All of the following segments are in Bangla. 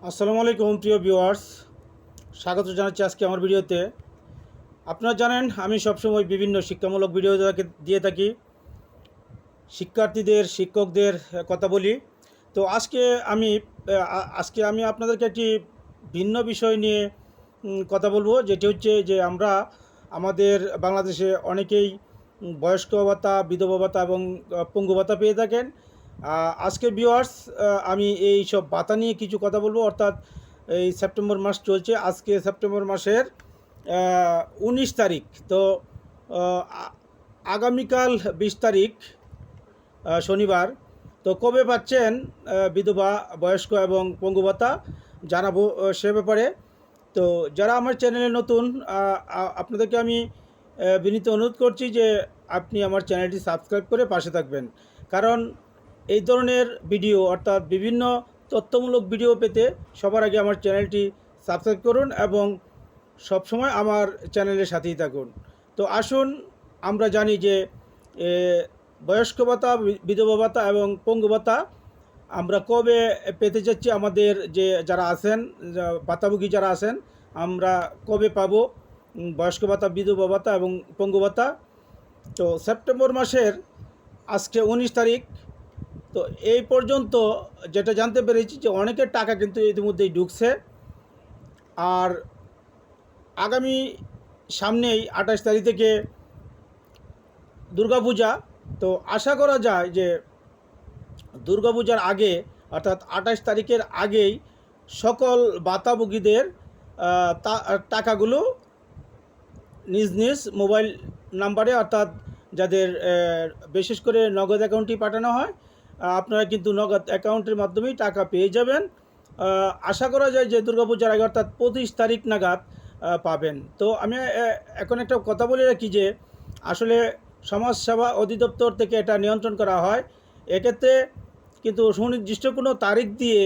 আসসালামু আলাইকুম প্রিয় ভিউয়ার্স, স্বাগত জানাচ্ছি আজকে আমার ভিডিওতে। আপনারা জানেন আমি সবসময় বিভিন্ন শিক্ষামূলক ভিডিও দিয়ে থাকি, শিক্ষার্থীদের শিক্ষকদের কথা বলি। তো আজকে আমি আপনাদেরকে একটি ভিন্ন বিষয় নিয়ে কথা বলবো, যেটি হচ্ছে যে আমরা আমাদের বাংলাদেশে অনেকেই বয়স্ক ভাতা, বিধবা ভাতা এবং পঙ্গু ভাতা পেয়ে থাকেন। আজকে ভিউয়ার্স, আমি এই সব ভাতা নিয়ে কিছু কথা বলবো। অর্থাৎ এই সেপ্টেম্বর মাস চলছে, আজকে সেপ্টেম্বর মাসের 19 তারিখ। তো আগামীকাল 20 তারিখ শনিবার। তো কবে পাচ্ছেন বিধবা, বয়স্ক এবং পঙ্গু ভাতা জানাবো সে ব্যাপারে। তো যারা আমার চ্যানেলে নতুন, আপনাদেরকে আমি বিনীত অনুরোধ করছি যে আপনি আমার চ্যানেলটি সাবস্ক্রাইব করে পাশে থাকবেন। কারণ এই ধরনের ভিডিও অর্থাৎ বিভিন্ন তথ্যমূলক ভিডিও পেতে সবার আগে আমার চ্যানেলটি সাবস্ক্রাইব করুন এবং সবসময় আমার চ্যানেলের সাথেই থাকুন। তো আসুন আমরা জানি যে বয়স্ক ভাতা, বিধবা ভাতা এবং পঙ্গু ভাতা আমরা কবে পেতে যাচ্ছি। আমাদের যারা আছেন, ভাতাভোগী যারা আছেন, আমরা কবে পাবো বয়স্ক ভাতা, বিধবা ভাতা এবং পঙ্গু ভাতা। তো সেপ্টেম্বর মাসের আজকে 19 তারিখ। তো এই পর্যন্ত যেটা জানতে পেরেছি যে অনেকের টাকা কিন্তু ইতিমধ্যেই ঢুকছে। আর আগামী সামনেই 28 তারিখ থেকে দুর্গাপূজা। তো আশা করা যায় যে দুর্গাপূজার আগে অর্থাৎ 28 তারিখের আগেই সকল ভাতাভোগীদের টাকাগুলো নিজ নিজ মোবাইল নাম্বারে, অর্থাৎ যাদের বিশেষ করে নগদ অ্যাকাউন্টে পাঠানো হয়, আপনারা কিন্তু নগদ অ্যাকাউন্টের মাধ্যমেই টাকা পেয়ে যাবেন। আশা করা যায় যে দুর্গাপূজার আগে অর্থাৎ 25 তারিখ নাগাদ পাবেন। তো আমি এখন একটা কথা বলে রাখি যে আসলে সমাজসেবা অধিদপ্তর থেকে এটা নিয়ন্ত্রণ করা হয়। এক্ষেত্রে কিন্তু সুনির্দিষ্ট কোনো তারিখ দিয়ে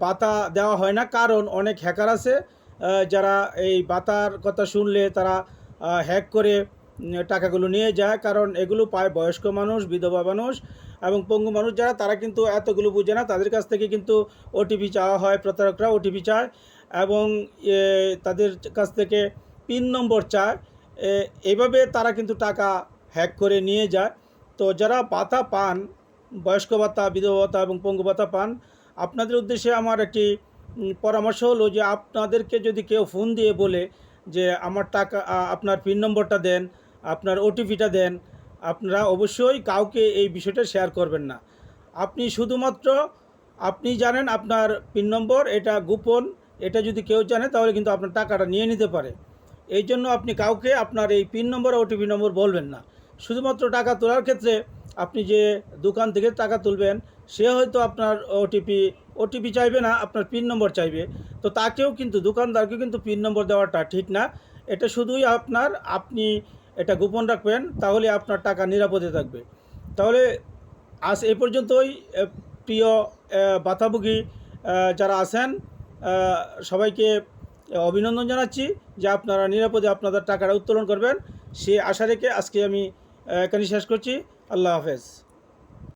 ভাতা দেওয়া হয় না, কারণ অনেক হ্যাকার আছে যারা এই ভাতার কথা শুনলে তারা হ্যাক করে টাকাগুলো নিয়ে যায়। কারণ এগুলো পায় বয়স্ক মানুষ, বিধবা মানুষ এবং পঙ্গু মানুষ যারা, তারা কিন্তু এতগুলো বুঝে না। তাদের কাছ থেকে কিন্তু ওটিপি চাওয়া হয়, প্রতারকরা ওটিপি চায় এবং তাদের কাছ থেকে পিন নম্বর চায়। এইভাবে তারা কিন্তু টাকা হ্যাক করে নিয়ে যায়। তো যারা ভাতা পান, বয়স্ক ভাতা, বিধবা ভাতা এবং পঙ্গু ভাতা পান, আপনাদের উদ্দেশ্যে আমার একটি পরামর্শ হলো যে আপনাদেরকে যদি কেউ ফোন দিয়ে বলে যে আমার টাকা, আপনার পিন নম্বরটা দেন, আপনার ওটিপিটা দেন, আপনারা অবশ্যই কাউকে এই বিষয়টা শেয়ার করবেন না। আপনি শুধুমাত্র আপনি জানেন আপনার পিন নম্বর, এটা গোপন। এটা যদি কেউ জানে তাহলে কিন্তু আপনার টাকাটা নিয়ে নিতে পারে। এই জন্য আপনি কাউকে আপনার এই পিন নম্বর, ওটিপি নম্বর বলবেন না। শুধুমাত্র টাকা তোলার ক্ষেত্রে আপনি যে দোকান থেকে টাকা তুলবেন, সে হয়তো আপনার ওটিপি চাইবে না, আপনার পিন নম্বর চাইবে। তো তাকেও কিন্তু, দোকানদারকেও কিন্তু পিন নম্বর দেওয়াটা ঠিক না। এটা শুধুই আপনি এটা গোপন রাখবেন, তাহলে আপনার টাকা নিরাপদে থাকবে। তাহলে আজ এই পর্যন্তই। প্রিয় ভাতাভোগী যারা আছেন, সবাইকে অভিনন্দন জানাচ্ছি যে আপনারা নিরাপদে আপনাদের টাকাটা উত্তোলন করবেন। সে আশা রেখে আজকে আমি এখানে শেষ করছি। আল্লাহ হাফেজ।